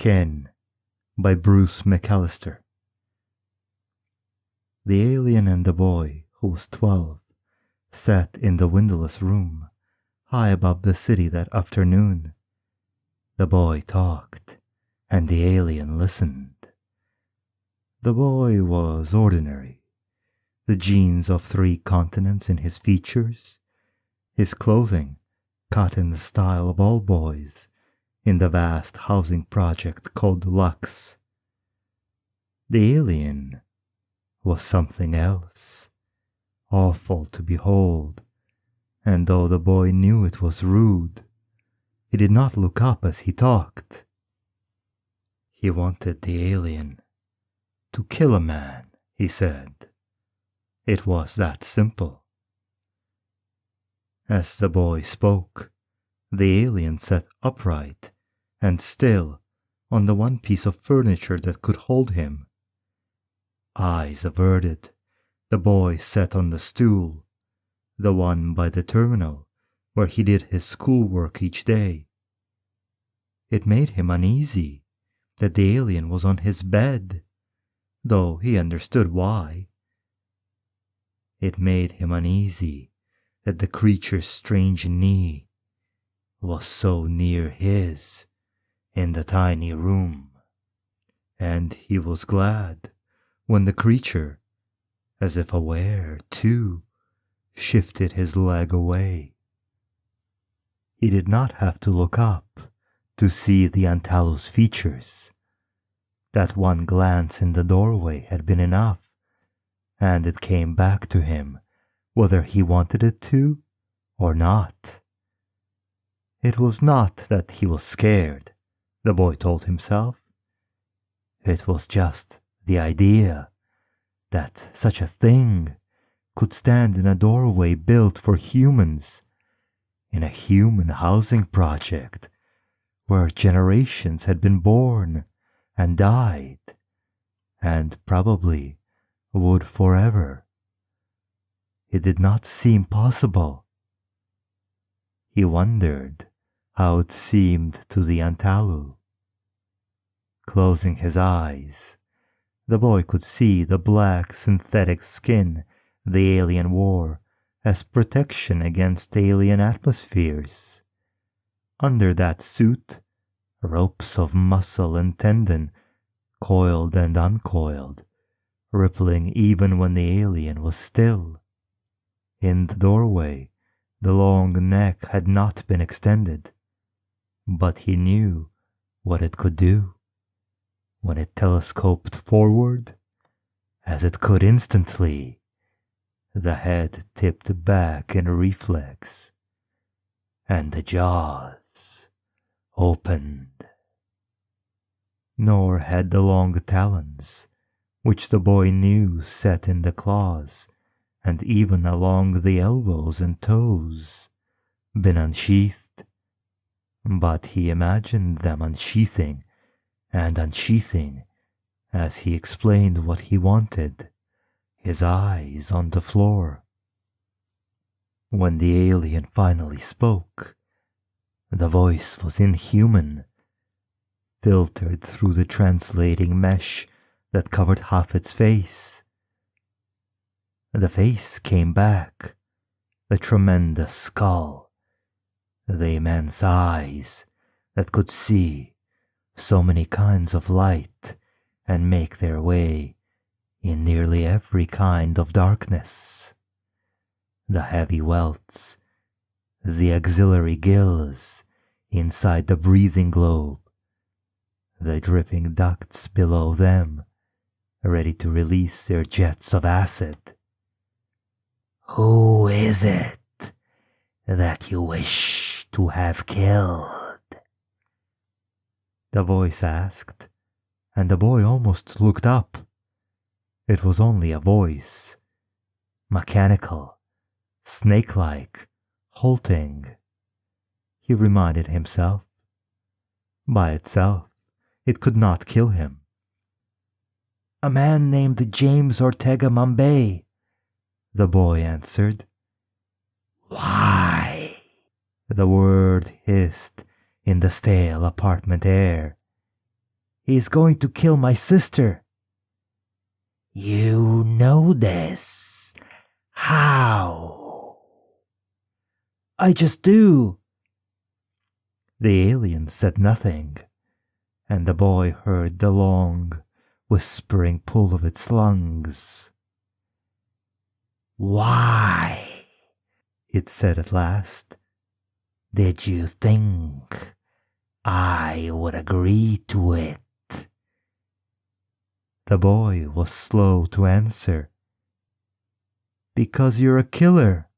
Ken by Bruce McAllister. The alien and the boy, who was 12, sat in the windowless room high above the city that afternoon. The boy talked, and the alien listened. The boy was ordinary, the genes of 3 continents in his features, his clothing cut in the style of all boys in the vast housing project called Lux. The alien was something else, awful to behold, and though the boy knew it was rude, he did not look up as he talked. He wanted the alien to kill a man, he said. It was that simple. As the boy spoke, the alien sat upright and still on the one piece of furniture that could hold him. Eyes averted, the boy sat on the stool, the one by the terminal where he did his schoolwork each day. It made him uneasy that the alien was on his bed, though he understood why. It made him uneasy that the creature's strange knee was so near his in the tiny room, and he was glad when the creature, as if aware too, shifted his leg away. He did not have to look up to see the Antalu's features. That one glance in the doorway had been enough, and it came back to him whether he wanted it to or not. It was not that he was scared, the boy told himself. It was just the idea that such a thing could stand in a doorway built for humans, in a human housing project where generations had been born and died, and probably would forever. It did not seem possible. He wondered how it seemed to the Antalu. Closing his eyes, the boy could see the black synthetic skin the alien wore as protection against alien atmospheres. Under that suit, ropes of muscle and tendon, coiled and uncoiled, rippling even when the alien was still. In the doorway, the long neck had not been extended, but he knew what it could do. When it telescoped forward, as it could instantly, the head tipped back in reflex, and the jaws opened. Nor had the long talons, which the boy knew set in the claws and even along the elbows and toes, been unsheathed, but he imagined them unsheathing and unsheathing as he explained what he wanted, his eyes on the floor. When the alien finally spoke, the voice was inhuman, filtered through the translating mesh that covered half its face. The face came back, the tremendous skull, the immense eyes that could see so many kinds of light and make their way in nearly every kind of darkness. The heavy welts, the axillary gills inside the breathing globe, the dripping ducts below them, ready to release their jets of acid. "Who is it that you wish to have killed?" the voice asked, and the boy almost looked up. It was only a voice, mechanical, snake-like, halting. He reminded himself. By itself, it could not kill him. "A man named James Ortega Mambay," the boy answered. "Why?" the word hissed in the stale apartment air. He's going to kill my sister." "You know this. How?" "I just do." The alien said nothing, and the boy heard the long, whispering pull of its lungs. "Why?" it said at last. "Did you think I would agree to it?" The boy was slow to answer. "Because you're a killer."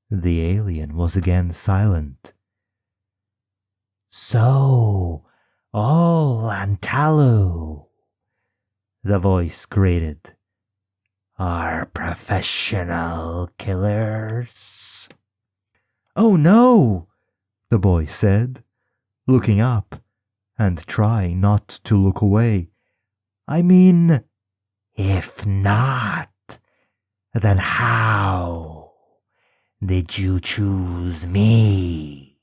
The alien was again silent. "So, all Antalu," the voice grated, "are professional killers?" "Oh no," the boy said, looking up and trying not to look away. "I mean, "If not, then how did you choose me?"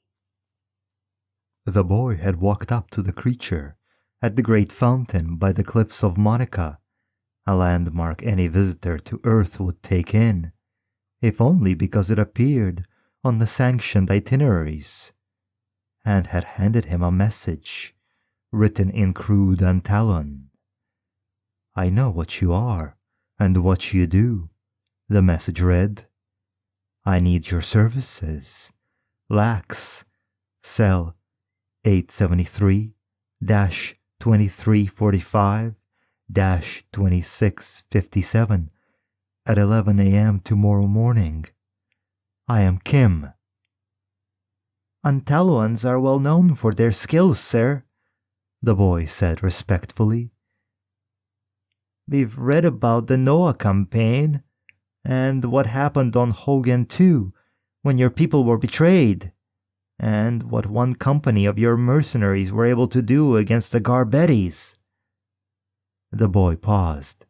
The boy had walked up to the creature at the great fountain by the cliffs of Monica, a landmark any visitor to Earth would take in, if only because it appeared on the sanctioned itineraries, and had handed him a message written in crude Antalon. "I know what you are and what you do," the message read. "I need your services. Lax, cell 873-2345-2657 at 11 a.m. tomorrow morning. I am Kim." "Antaluans are well known for their skills, sir," the boy said respectfully. "We've read about the Noah campaign and what happened on Hogan 2 when your people were betrayed, and what one company of your mercenaries were able to do against the Garbettis." The boy paused.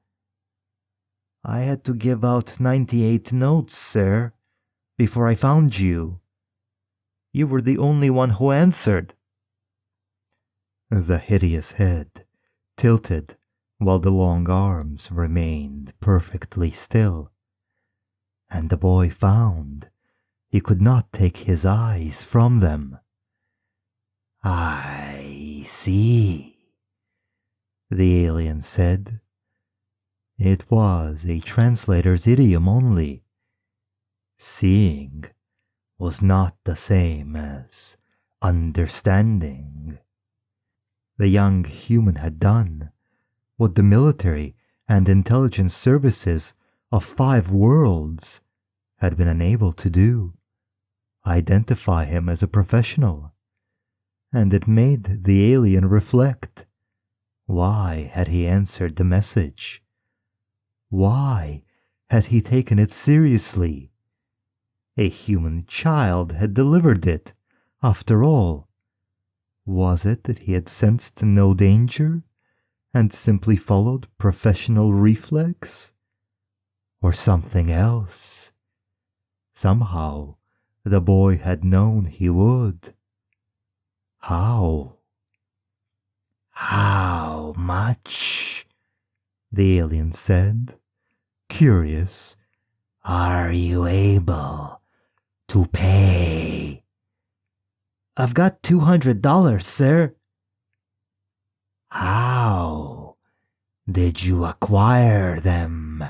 "I had to give out 98 notes, sir, before I found you. You were the only one who answered." The hideous head tilted while the long arms remained perfectly still, and the boy found he could not take his eyes from them. "I see," the alien said. It was a translator's idiom only. Seeing was not the same as understanding. The young human had done what the military and intelligence services of 5 worlds had been unable to do: identify him as a professional. And it made the alien reflect. Why had he answered the message? Why had he taken it seriously? A human child had delivered it, after all. Was it that he had sensed no danger and simply followed professional reflex? Or something else? Somehow, the boy had known he would. How? "How much," the alien said, curious, "are you able to pay?" "I've got $200, sir." "How did you acquire them?"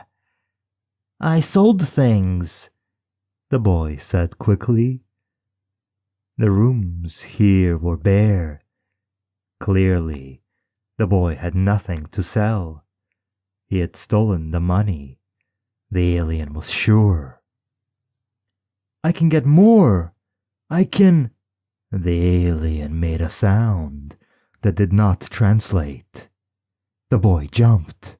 "I sold things," the boy said quickly. The rooms here were bare. Clearly, the boy had nothing to sell. He had stolen the money. The alien was sure. "I can get more. I can—" The alien made a sound that did not translate. The boy jumped.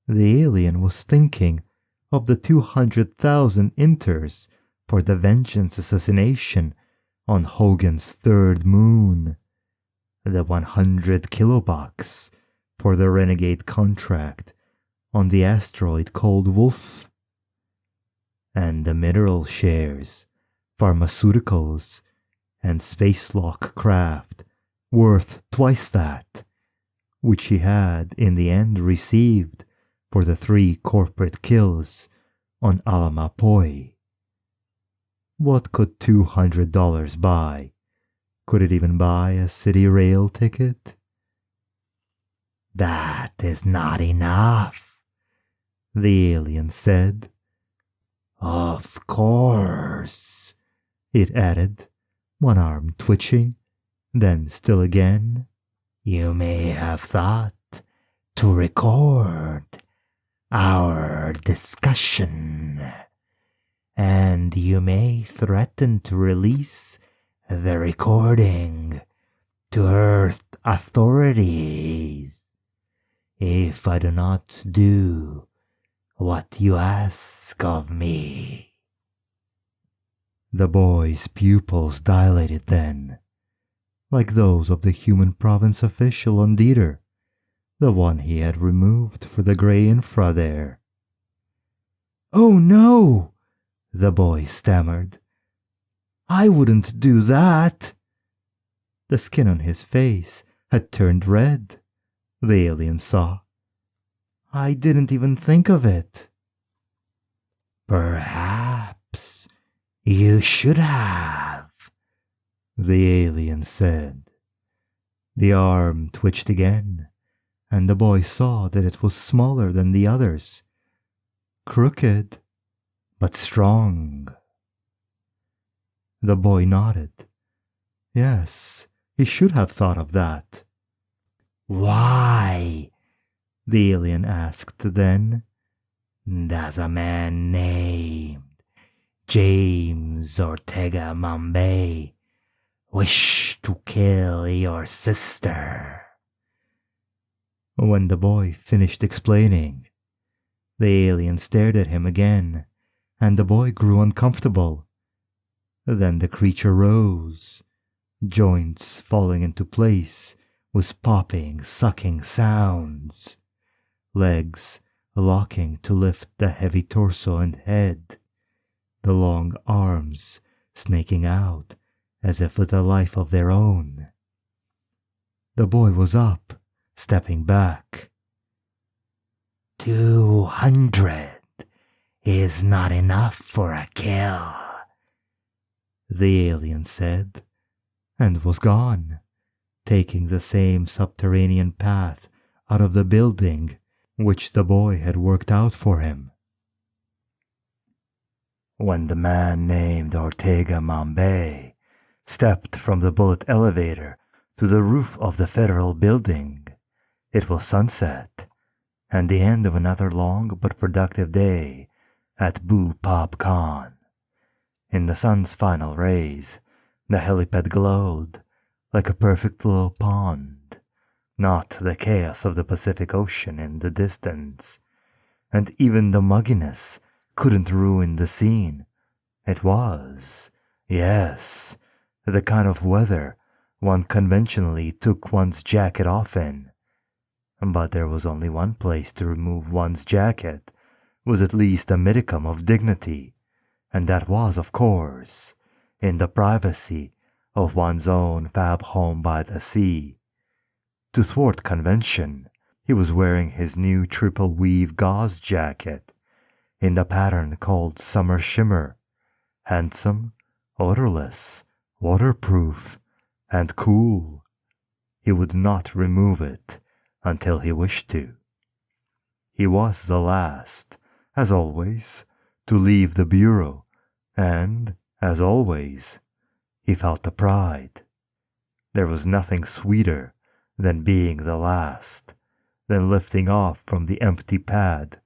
The alien was thinking of the 200,000 inters for the Vengeance assassination on Hogan's 3rd moon, the 100 kilobucks for the renegade contract on the asteroid Cold Wolf, and the mineral shares, pharmaceuticals, and spacelock craft worth twice that, which he had in the end received for the 3 corporate kills on Alamapoi. What could $200 buy? Could it even buy a city rail ticket? That is not enough, the alien said. Of course, it added, one arm twitching, then still again. You may have thought to record our discussion, and you may threaten to release the recording to Earth authorities if I do not do what you ask of me. The boy's pupils dilated then, like those of the human province official on Dieter, the one he had removed for the gray infra there. "Oh no," the boy stammered. "I wouldn't do that." The skin on his face had turned red, the alien saw. "I didn't even think of it." Perhaps you should have, the alien said. The arm twitched again, and the boy saw that it was smaller than the others. Crooked, but strong. The boy nodded. Yes, he should have thought of that. Why, the alien asked then, does a man named James Ortega Mambay wish to kill your sister? When the boy finished explaining, the alien stared at him again, and the boy grew uncomfortable. Then the creature rose, joints falling into place with popping, sucking sounds, legs locking to lift the heavy torso and head, the long arms snaking out as if with a life of their own. The boy was up, stepping back. 200 is not enough for a kill, the alien said, and was gone, taking the same subterranean path out of the building which the boy had worked out for him. When the man named Ortega Mambay stepped from the bullet elevator to the roof of the federal building, it was sunset and the end of another long but productive day at Boo Pop Con. In the sun's final rays, the helipad glowed like a perfect little pond, not the chaos of the Pacific Ocean in the distance, and even the mugginess couldn't ruin the scene. It was, yes, the kind of weather one conventionally took one's jacket off in. But there was only one place to remove one's jacket with at least a modicum of dignity, and that was, of course, in the privacy of one's own fab home by the sea. To thwart convention, he was wearing his new triple weave gauze jacket in the pattern called Summer Shimmer, handsome, odorless, waterproof, and cool. He would not remove it until he wished to. He was the last, as always, to leave the bureau, and, as always, he felt the pride. There was nothing sweeter than being the last, than lifting off from the empty pad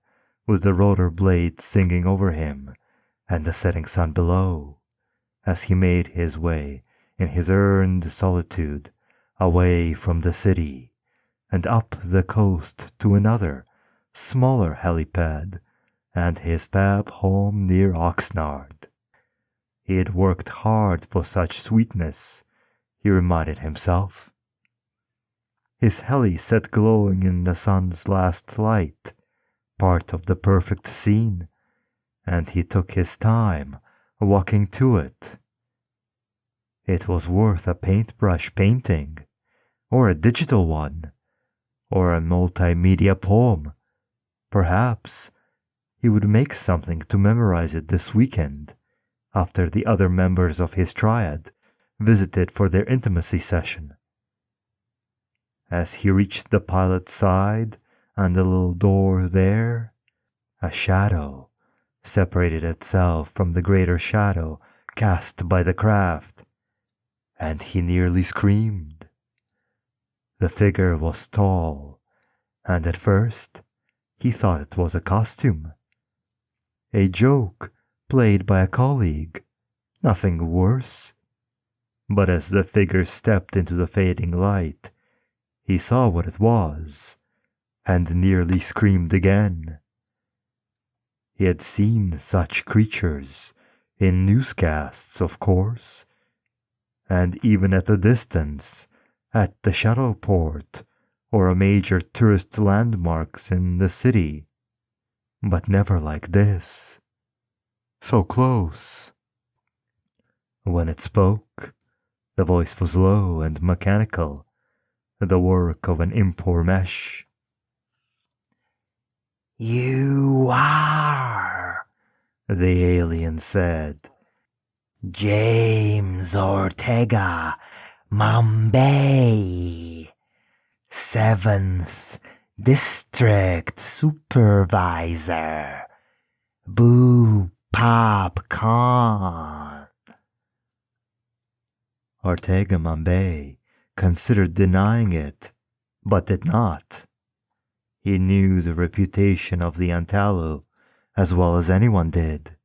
with the rotor blades singing over him and the setting sun below, as he made his way in his earned solitude away from the city and up the coast to another, smaller helipad and his fab home near Oxnard. He had worked hard for such sweetness, he reminded himself. His heli sat glowing in the sun's last light, part of the perfect scene, and he took his time walking to it. It was worth a paintbrush painting, or a digital one, or a multimedia poem. Perhaps he would make something to memorize it this weekend, after the other members of his triad visited for their intimacy session. As he reached the pilot's side and the little door there, a shadow separated itself from the greater shadow cast by the craft, and he nearly screamed. The figure was tall, and at first he thought it was a costume, a joke played by a colleague, nothing worse. But as the figure stepped into the fading light, he saw what it was, and nearly screamed again. He had seen such creatures in newscasts, of course, and even at a distance, at the shuttle port or a major tourist landmarks in the city, but never like this. So close. When it spoke, the voice was low and mechanical, the work of an impor mesh. You are, the alien said, James Ortega Mambay, 7th District Supervisor, Boo Popcorn. Ortega Mambay considered denying it, but did not. He knew the reputation of the Antalu as well as anyone did.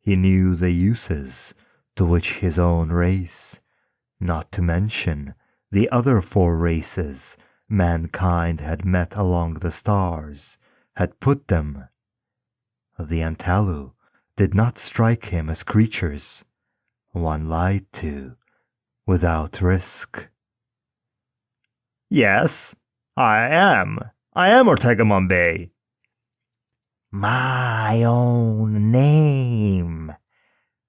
He knew the uses to which his own race, not to mention the other 4 races mankind had met along the stars, had put them. The Antalu did not strike him as creatures one lied to without risk. Yes, I am Ortega Mambay. My own name,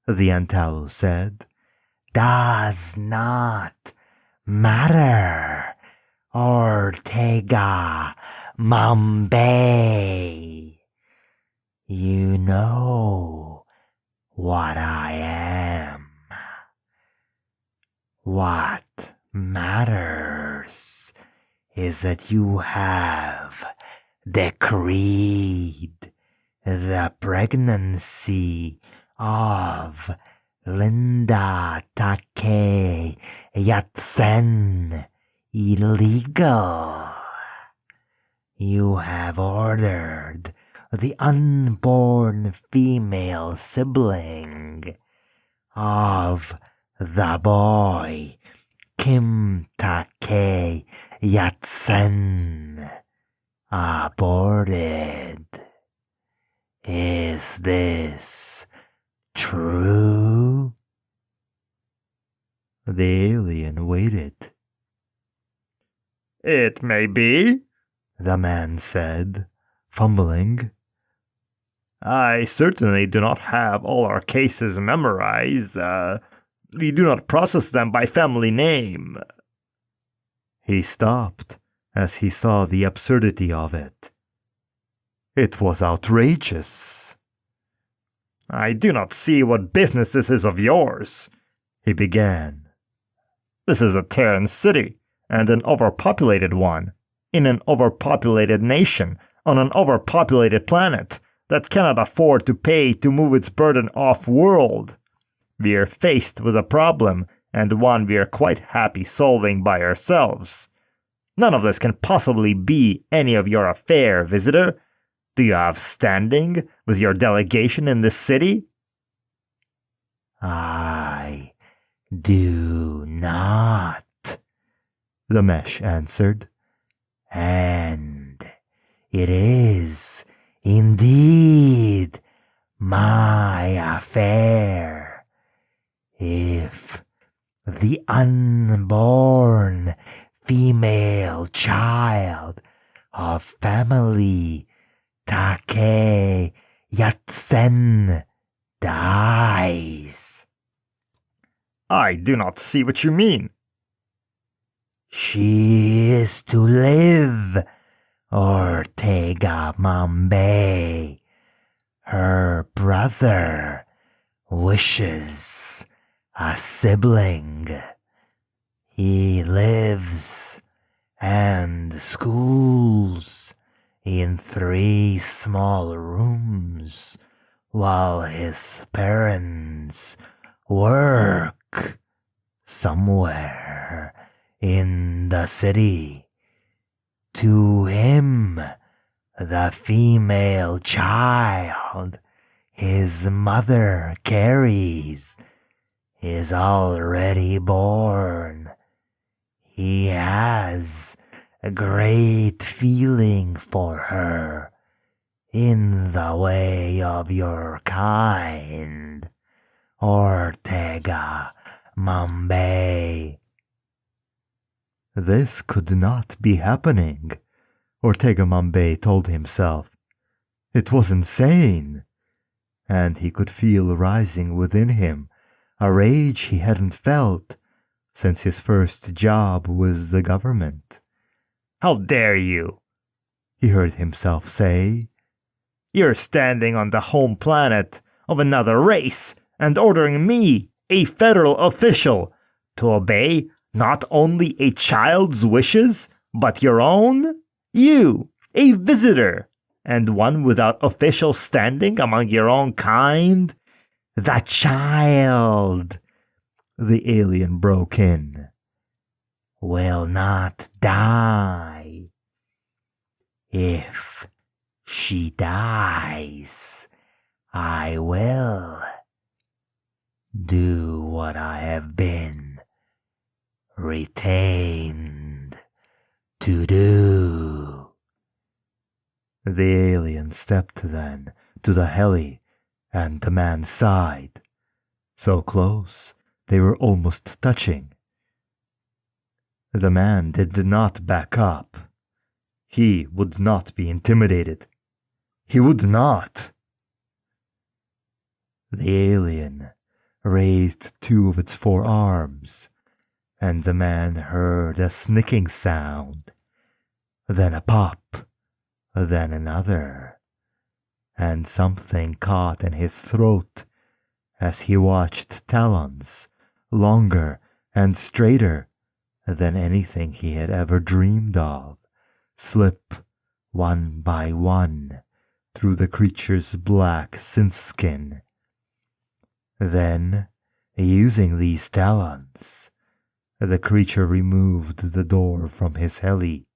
the Antalu said, does not matter, Ortega Mambay. You know what I am. What matters is that you have decreed the pregnancy of Linda Take Yatsen illegal. You have ordered the unborn female sibling of the boy Kim Take Yatsen aborted. Is this true? The alien waited. It may be, the man said, fumbling. I certainly do not have all our cases memorized. We do not process them by family name. He stopped as he saw the absurdity of it. It was outrageous. I do not see what business this is of yours, he began. This is a Terran city, and an overpopulated one, in an overpopulated nation, on an overpopulated planet that cannot afford to pay to move its burden off-world. We are faced with a problem, and one we are quite happy solving by ourselves. None of this can possibly be any of your affair, visitor. Do you have standing with your delegation in this city? I do not, the mesh answered. And it is indeed my affair. If the unborn female child of family Take Yatsen dies. I do not see what you mean. She is to live, Ortega Mambe. Her brother wishes a sibling. He lives and schools in 3 small rooms while his parents work somewhere in the city. To him, the female child his mother carries is already born. He has a great feeling for her in the way of your kind, Ortega Mambe. This could not be happening, Ortega Mambe told himself. It was insane, and he could feel rising within him a rage he hadn't felt since his first job with the government. How dare you? He heard himself say. You're standing on the home planet of another race and ordering me, a federal official, to obey not only a child's wishes, but your own? You, a visitor, and one without official standing among your own kind? The child, the alien broke in, will not die. If she dies, I will do what I have been retained to do. The alien stepped then to the heli and the man's side, so close they were almost touching. The man did not back up. He would not be intimidated. He would not. The alien raised 2 of its 4 arms, and the man heard a snicking sound, then a pop, then another, and something caught in his throat as he watched talons, longer and straighter than anything he had ever dreamed of, slip one by one through the creature's black synth skin. Then, using these talons, the creature removed the door from his heli.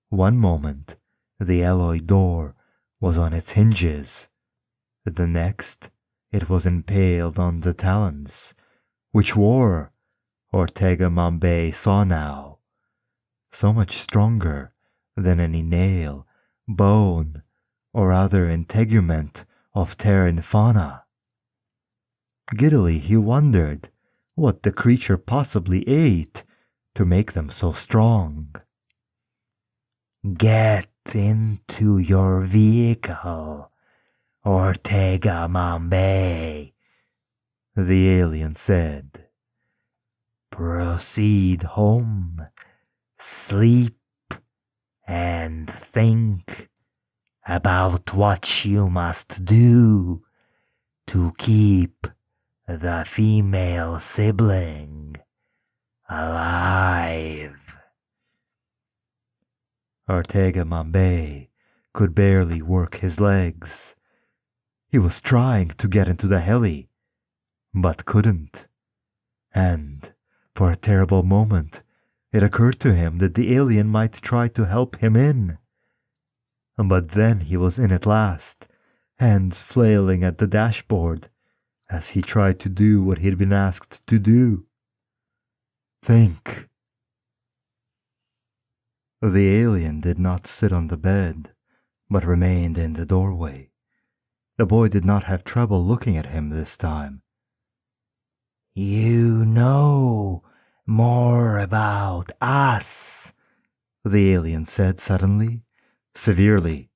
One moment, the alloy door was on its hinges. The next, it was impaled on the talons, which were, Ortega Mambe saw now, so much stronger than any nail, bone, or other integument of Terran fauna. Giddily he wondered what the creature possibly ate to make them so strong. Get into your vehicle, Ortega Mambe, the alien said. Proceed home, sleep, and think about what you must do to keep the female sibling alive. Ortega Mambe could barely work his legs. He was trying to get into the heli, but couldn't. And, for a terrible moment, it occurred to him that the alien might try to help him in. But then he was in at last, hands flailing at the dashboard, as he tried to do what he'd been asked to do. Think. The alien did not sit on the bed, but remained in the doorway. The boy did not have trouble looking at him this time. You know more about us, the alien said suddenly, severely,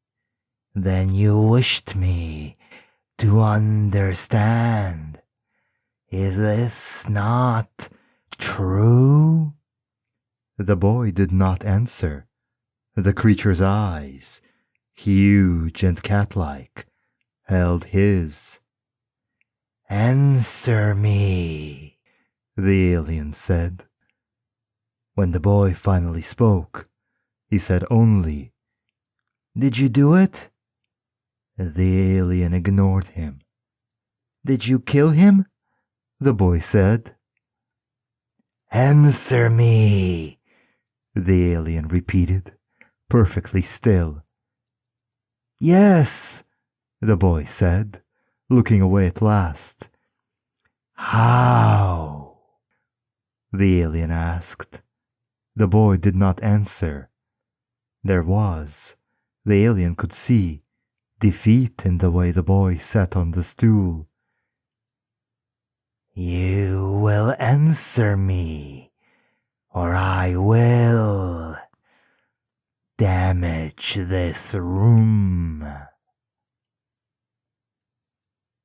than you wished me to understand. Is this not true? The boy did not answer. The creature's eyes, huge and cat-like, held his. "Answer me," the alien said. When the boy finally spoke, he said only, "Did you do it?" The alien ignored him. "Did you kill him?" The boy said. "Answer me," the alien repeated, perfectly still. "Yes," the boy said, looking away at last. "How?" the alien asked. The boy did not answer. There was, the alien could see, defeat in the way the boy sat on the stool. "You will answer me, or I will damage this room."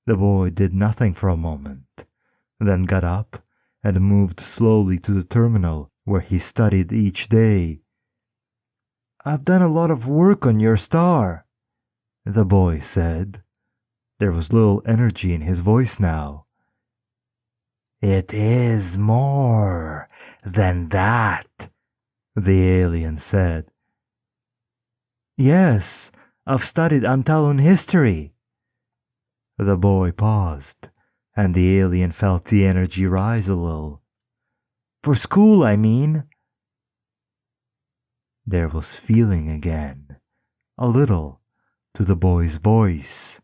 The boy did nothing for a moment, then got up and moved slowly to the terminal where he studied each day. "I've done a lot of work on your star," the boy said. There was little energy in his voice now. "It is more than that," the alien said. "Yes, I've studied Antalun history." The boy paused, and the alien felt the energy rise a little. "For school, I mean." There was feeling again, a little, to the boy's voice.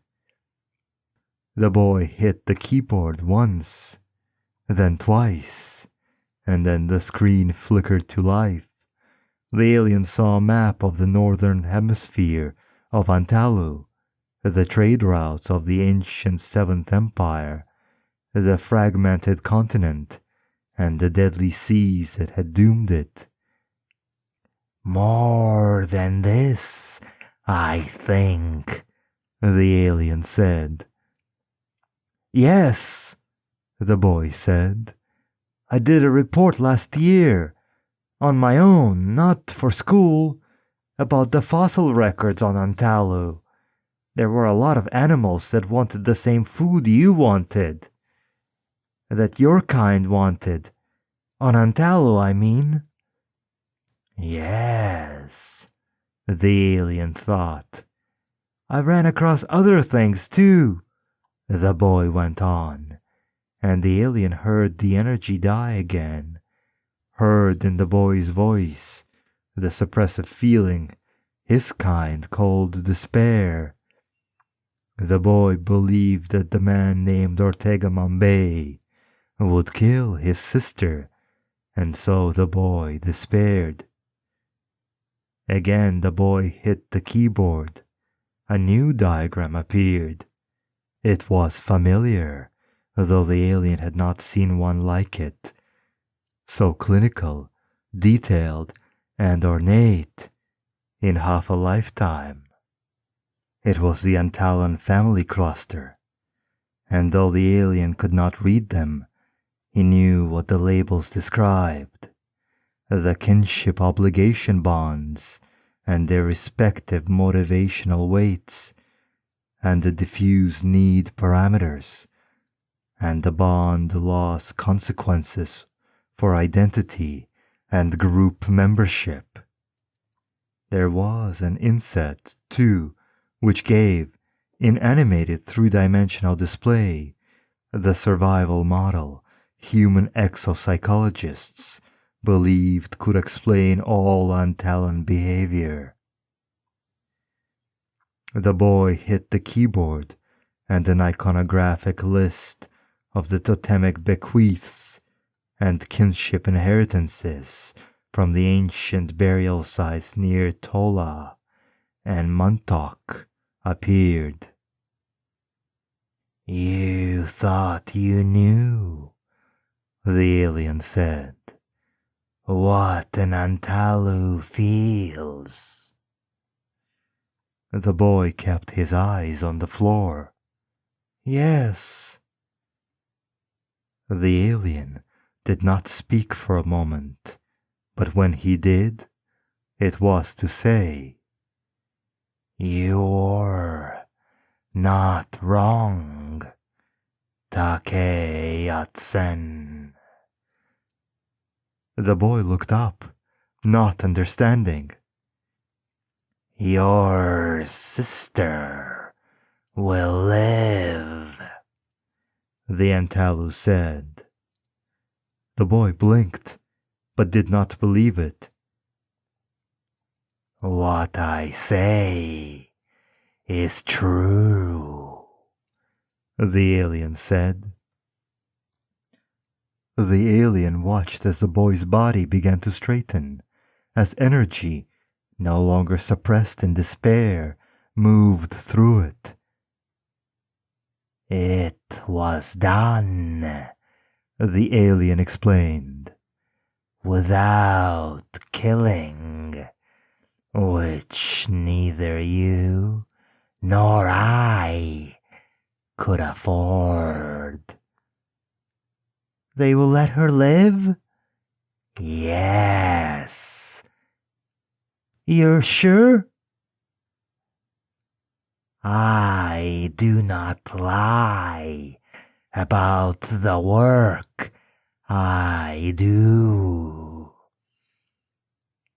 The boy hit the keyboard once, then twice, and then the screen flickered to life. The alien saw a map of the northern hemisphere of Antalu, the trade routes of the ancient Seventh Empire, the fragmented continent, and the deadly seas that had doomed it. "More than this, I think," the alien said. "Yes," the boy said. "I did a report last year, on my own, not for school, about the fossil records on Antalu. There were a lot of animals that wanted the same food you wanted, that your kind wanted. On Antalu, I mean." "Yes," the alien thought. "I ran across other things too," the boy went on, and the alien heard the energy die again, heard in the boy's voice the suppressive feeling his kind called despair. The boy believed that the man named Ortega Mambay would kill his sister, and so the boy despaired. Again the boy hit the keyboard. A new diagram appeared. It was familiar, though the alien had not seen one like it. So clinical, detailed, and ornate in half a lifetime. It was the Antalan family cluster, and though the alien could not read them, he knew what the labels described. The kinship obligation bonds and their respective motivational weights, and the diffuse need parameters, and the bond loss consequences for identity and group membership. There was an inset, too, which gave, in animated three-dimensional display, the survival model human exopsychologists believed could explain all Antalan behavior. The boy hit the keyboard, and an iconographic list of the totemic bequeaths and kinship inheritances from the ancient burial sites near Tola and Montauk appeared. "You thought you knew," the alien said. "What an Antalu feels." The boy kept his eyes on the floor. "Yes." The alien did not speak for a moment, but when he did, it was to say, "You're not wrong, Takeyatsen." The boy looked up, not understanding. "Your sister will live," the Antalu said. The boy blinked, but did not believe it. "What I say is true," the alien said. The alien watched as the boy's body began to straighten, as energy, no longer suppressed in despair, moved through it. "It was done," the alien explained, "without killing, which neither you nor I could afford." "They will let her live?" "Yes." "You're sure?" "I do not lie about the work I do."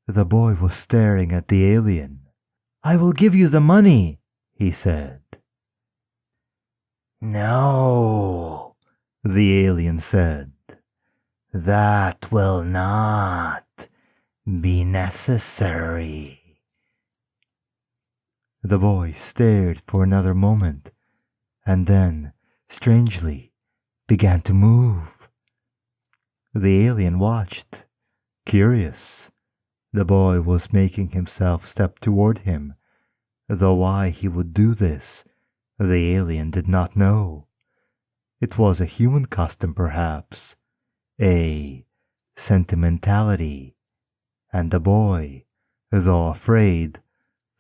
The boy was staring at the alien. "I will give you the money," he said. "No," the alien said. "That will not be necessary." The boy stared for another moment, and then, strangely, began to move. The alien watched, curious. The boy was making himself step toward him, though why he would do this, the alien did not know. It was a human custom, perhaps, a sentimentality, and the boy, though afraid,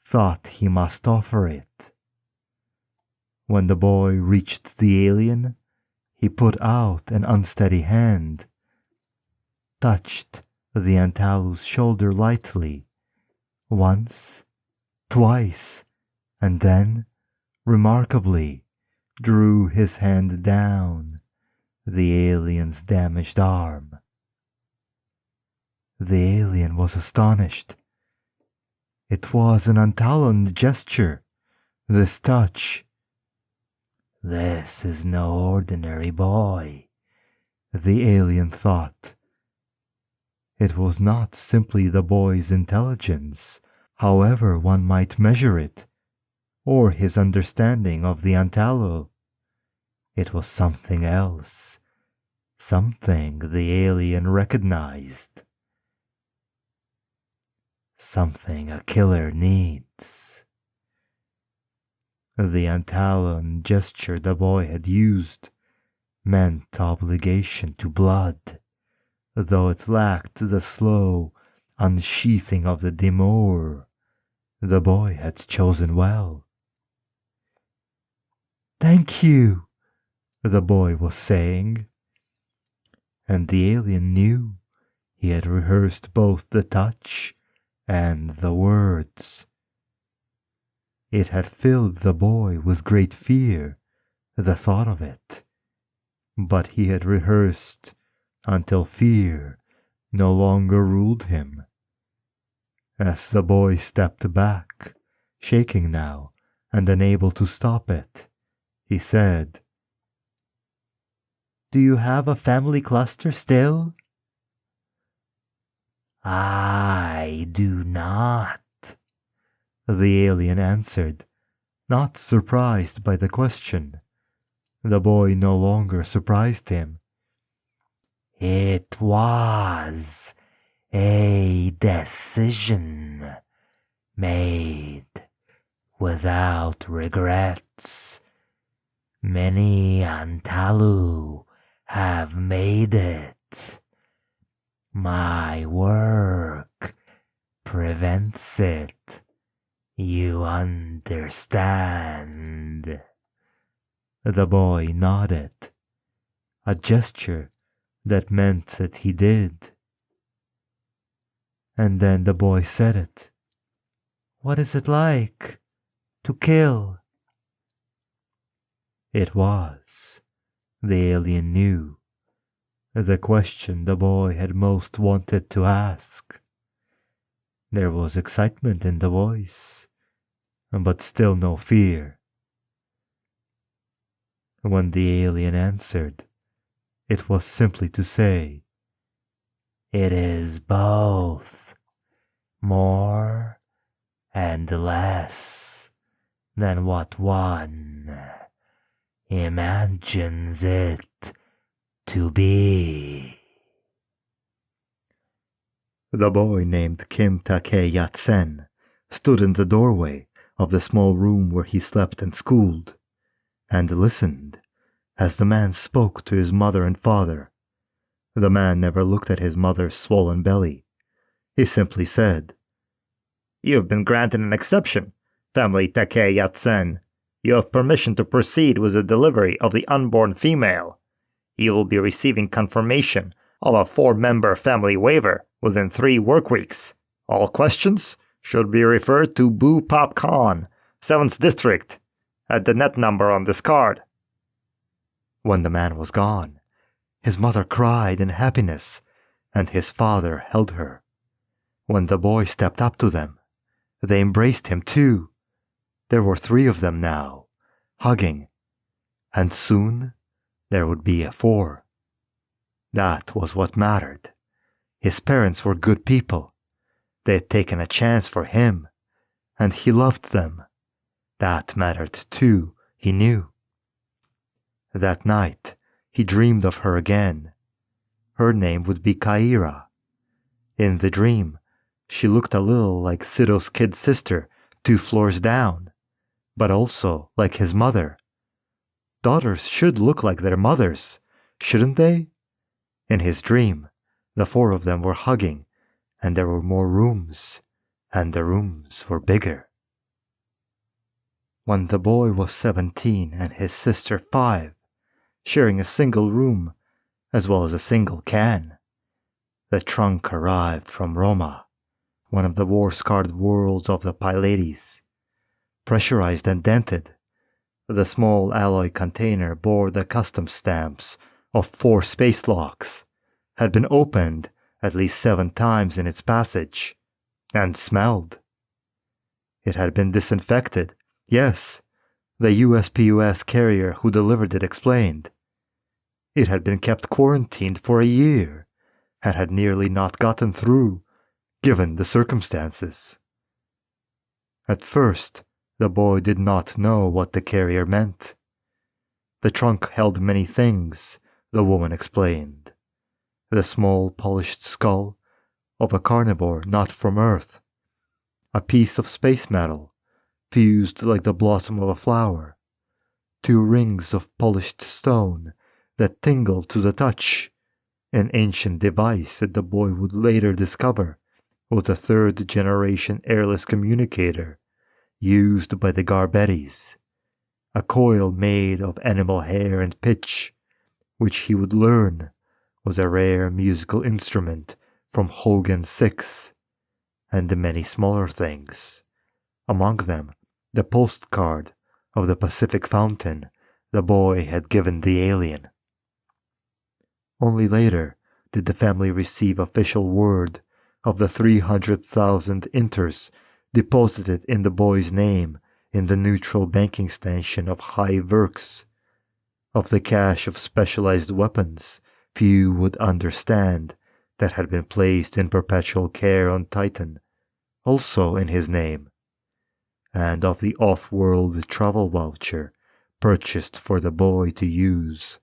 thought he must offer it. When the boy reached the alien, he put out an unsteady hand, touched the Antalu's shoulder lightly, once, twice, and then, remarkably, drew his hand down the alien's damaged arm. The alien was astonished. It was an Antalan gesture, this touch. "This is no ordinary boy," the alien thought. It was not simply the boy's intelligence, however one might measure it, or his understanding of the Antalo. It was something else, something the alien recognized. Something a killer needs. The Antalan gesture the boy had used meant obligation to blood, though it lacked the slow unsheathing of the demur. The boy had chosen well. "Thank you," the boy was saying. And the alien knew he had rehearsed both the touch and the words. It had filled the boy with great fear, the thought of it. But he had rehearsed until fear no longer ruled him. As the boy stepped back, shaking now and unable to stop it, he said, "Do you have a family cluster still?" "I do not," the alien answered, not surprised by the question. The boy no longer surprised him. "It was a decision made without regrets. Many Antalu have made it. My work prevents it. You understand?" The boy nodded, a gesture that meant that he did. And then the boy said it. "What is it like to kill?" It was, the alien knew, the question the boy had most wanted to ask. There was excitement in the voice, but still no fear. When the alien answered, it was simply to say, "It is both, more and less than what one imagines it to be." The boy named Kim Take Yat-sen stood in the doorway of the small room where he slept and schooled, and listened as the man spoke to his mother and father. The man never looked at his mother's swollen belly. He simply said, "You have been granted an exception, family Take Yat-sen. You have permission to proceed with the delivery of the unborn female. You will be receiving confirmation of a 4-member family waiver within 3 work weeks. All questions should be referred to Boo Pop Khan, 7th District, at the net number on this card." When the man was gone, his mother cried in happiness, and his father held her. When the boy stepped up to them, they embraced him too. There were 3 of them now, hugging, and soon there would be a 4. That was what mattered. His parents were good people. They had taken a chance for him, and he loved them. That mattered too, he knew. That night, he dreamed of her again. Her name would be Kaira. In the dream, she looked a little like Sido's kid sister 2 floors down, but also like his mother. Daughters should look like their mothers, shouldn't they? In his dream, the 4 of them were hugging, and there were more rooms, and the rooms were bigger. When the boy was 17 and his sister 5, sharing a single room as well as a single can, the trunk arrived from Roma, one of the war-scarred worlds of the Pleiades. Pressurized and dented, the small alloy container bore the custom stamps of 4 space locks, had been opened at least 7 times in its passage, and smelled. It had been disinfected, yes, the USPUS carrier who delivered it explained. It had been kept quarantined for a year, and had nearly not gotten through, given the circumstances. At first, the boy did not know what the carrier meant. The trunk held many things, the woman explained. The small polished skull of a carnivore not from Earth, a piece of space metal, fused like the blossom of a flower, 2 rings of polished stone that tingled to the touch, an ancient device that the boy would later discover was a 3rd-generation airless communicator used by the Garbettis, a coil made of animal hair and pitch, which he would learn was a rare musical instrument from Hogan 6, and many smaller things, among them the postcard of the Pacific Fountain the boy had given the alien. Only later did the family receive official word of the 300,000 inters deposited in the boy's name in the neutral banking station of High Works, of the cache of specialized weapons few would understand that had been placed in perpetual care on Titan, also in his name, and of the off-world travel voucher purchased for the boy to use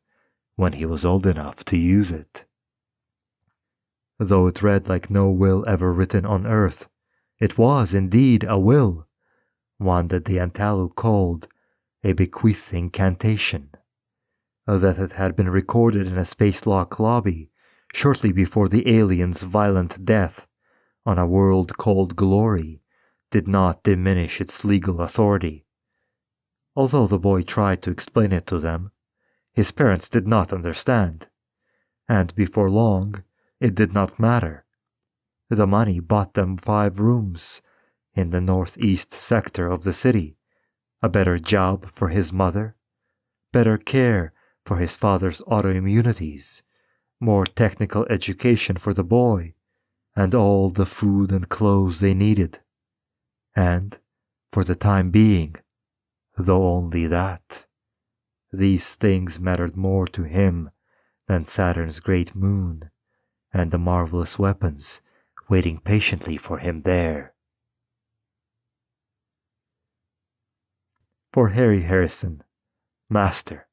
when he was old enough to use it. Though it read like no will ever written on Earth, it was indeed a will, one that the Antalu called a bequeath incantation, that it had been recorded in a spacelock lobby shortly before the alien's violent death on a world called Glory did not diminish its legal authority. Although the boy tried to explain it to them, his parents did not understand, and before long it did not matter. The money bought them 5 rooms in the northeast sector of the city, a better job for his mother, better care for his father's autoimmunities, more technical education for the boy, and all the food and clothes they needed. And, for the time being, though only that, these things mattered more to him than Saturn's great moon and the marvelous weapons waiting patiently for him there. For Harry Harrison, Master.